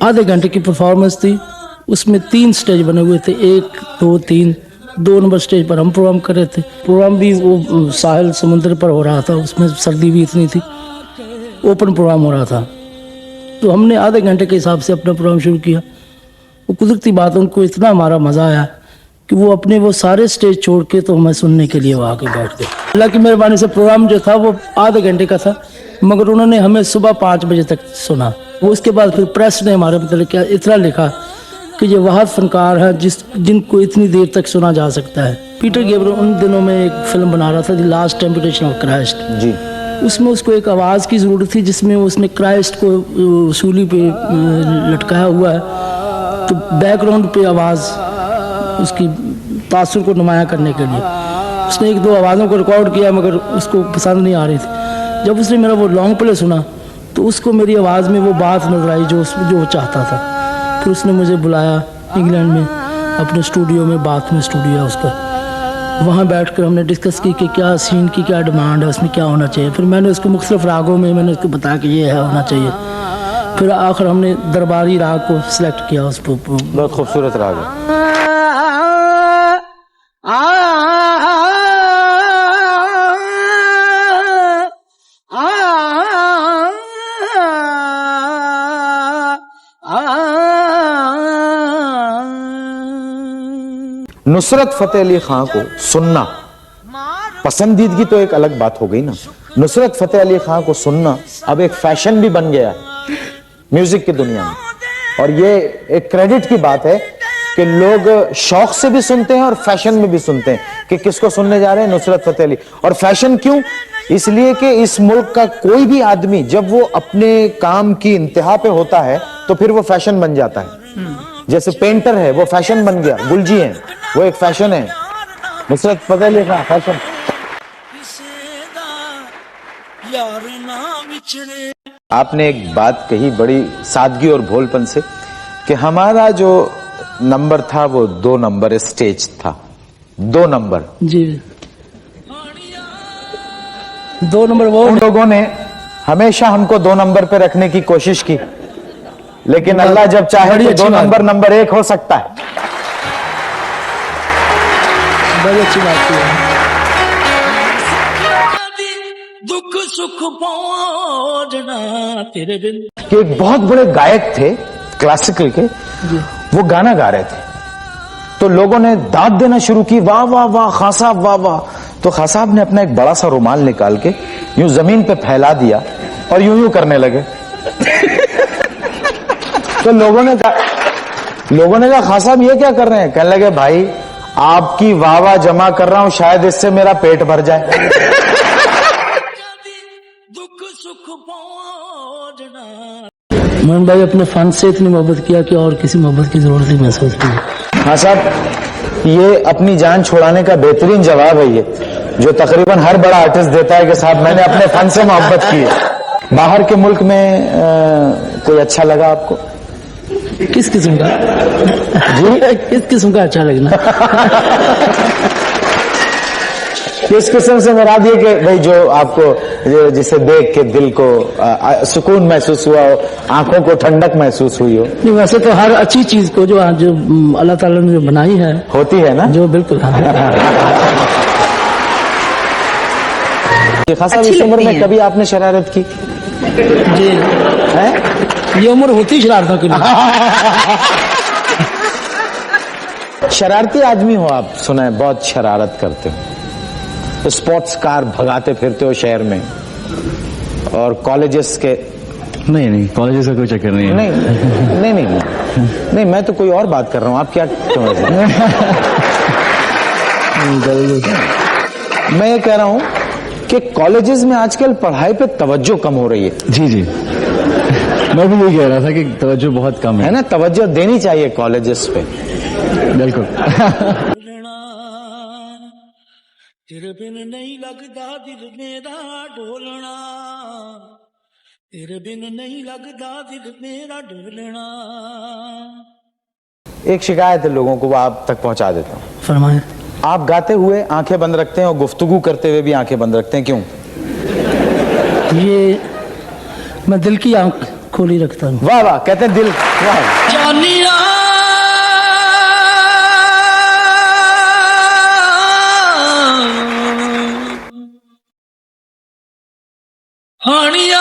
आधे घंटे की परफॉर्मेंस थी। उसमें 3 स्टेज बने हुए थे, 1 2 3। 2 नंबर स्टेज पर हम प्रोग्राम कर रहे थे। प्रोग्राम भी वो साहिल समुद्र पर हो रहा था, उसमें सर्दी भी इतनी थी, ओपन प्रोग्राम हो रहा था। तो हमने आधे घंटे के हिसाब से अपना प्रोग्राम शुरू किया। वो कुदरती बात, उनको इतना हमारा मज़ा आया कि वो अपने वो सारे स्टेज छोड़ के तो हमें सुनने के लिए वो आके बैठ गए। अल्लाह की मेहरबानी से प्रोग्राम जो था वो आधे घंटे का था, मगर उन्होंने हमें सुबह 5 बजे तक सुना। वो उसके बाद फिर प्रेस ने हमारे मतलब क्या इतना लिखा कि ये वह फनकार है जिनको इतनी देर तक सुना जा सकता है। पीटर गैब्रियल उन दिनों में एक फिल्म बना रहा था, the last temptation of Christ ji. उसमें उसको एक आवाज़ की ज़रूरत थी, जिसमें उसने क्राइस्ट को सूली पे लटकाया हुआ है, तो बैकग्राउंड पे आवाज़ उसकी तासुर को नुमाया करने के लिए उसने 1-2 आवाज़ों को रिकॉर्ड किया, मगर उसको पसंद नहीं आ रही थी। जब उसने मेरा वो लॉन्ग प्ले सुना तो उसको मेरी आवाज़ में वो बात नजर आई जो वो चाहता था। फिर उसने मुझे बुलाया इंग्लैंड में अपने स्टूडियो में, बाथ में स्टूडियो है उसका। वहाँ बैठकर हमने डिस्कस की कि क्या सीन की क्या डिमांड है, उसमें क्या होना चाहिए। फिर मैंने उसको मुख्तलिफ रागों में मैंने उसको बताया कि ये है होना चाहिए। फिर आखिर हमने दरबारी राग को सिलेक्ट किया। उस पर बहुत खूबसूरत राग है। नुसरत फतेह अली खां को सुनना, पसंदीदगी तो एक अलग बात हो गई ना, नुसरत फतेह अली खां को सुनना अब एक फैशन भी बन गया है म्यूजिक की दुनिया में। और ये एक क्रेडिट की बात है कि लोग शौक से भी सुनते हैं और फैशन में भी सुनते हैं कि किसको सुनने जा रहे हैं, नुसरत फतेह अली। और फैशन क्यों? इसलिए कि इस मुल्क का कोई भी आदमी जब वो अपने काम की इंतहा पे होता है तो फिर वो फैशन बन जाता है। जैसे पेंटर है वो फैशन बन गया, गुलजी है वो एक फैशन है, नुसरत फतेह अली खां फैशन। आपने एक बात कही बड़ी सादगी और भोलपन से कि हमारा जो नंबर था वो 2 नंबर स्टेज था। 2 नंबर जी, 2 नंबर। वो उन लोगों ने हमेशा हमको 2 नंबर पे रखने की कोशिश की, लेकिन अल्लाह जब चाहे तो 2 नंबर नंबर 1 हो सकता है। बड़ी अच्छी बात की। दुख सुख पहुंचना तेरे बिन। कि एक बहुत बड़े गायक थे क्लासिकल के, वो गाना गा रहे थे तो लोगों ने दाद देना शुरू की, वाह वाह वाह खां साहब वाह वाह। तो खां साहब ने अपना एक बड़ा सा रुमाल निकाल के यूं जमीन पे फैला दिया और यूं यूं करने लगे। तो लोगों ने कहा खां साहब ये क्या कर रहे हैं? कहने लगे भाई आपकी वाह वाह जमा कर रहा हूं, शायद इससे मेरा पेट भर जाए। मोहन भाई अपने फन से इतनी मोहब्बत किया कि और किसी मोहब्बत की जरूरत ही महसूस नहीं। हाँ साहब, ये अपनी जान छुड़ाने का बेहतरीन जवाब है ये, जो तकरीबन हर बड़ा आर्टिस्ट देता है कि साहब मैंने अपने फन से मोहब्बत की है। बाहर के मुल्क में कोई अच्छा लगा आपको? किस किस्म का जी? किस किस्म का अच्छा लगना? किस किस्म से मुराद ये कि भाई जो आपको जिसे देख के दिल को सुकून महसूस हुआ हो, आंखों को ठंडक महसूस हुई हो? नहीं, वैसे तो हर अच्छी चीज को जो अल्लाह ताला ने जो बनाई है होती है ना, जो बिल्कुल खासा इस उम्र में कभी आपने शरारत की? जी है, ये उम्र होती शरारतों की। शरारती आदमी हो आप, सुना है बहुत शरारत करते हो, स्पोर्ट्स कार भगाते फिरते हो शहर में, और कॉलेजेस के नहीं कॉलेजेस का कोई चक्कर नहीं है। नहीं, मैं तो कोई और बात कर रहा हूँ, आप क्या समझ रहे हैं? मैं ये कह रहा हूँ कि कॉलेजेस में आजकल पढ़ाई पे तवज्जो कम हो रही है। जी मैं भी यही कह रहा था कि तवज्जो बहुत कम है ना, तवज्जो देनी चाहिए कॉलेजेस पे। बिल्कुल। तेरे बिन नहीं लगता दिल मेरा ढोलना, तेरे बिन नहीं लगता दिल मेरा ढोलना। एक शिकायत है लोगों को, वो आप तक पहुंचा देता हूँ। फरमाएं। आप गाते हुए आंखें बंद रखते हैं और गुफ्तगू करते हुए भी आंखें बंद रखते हैं, क्यों? ये मैं दिल की खोली रखता हूँ। वाह वाह, कहते हैं दिल, वाह। जानिया हानिया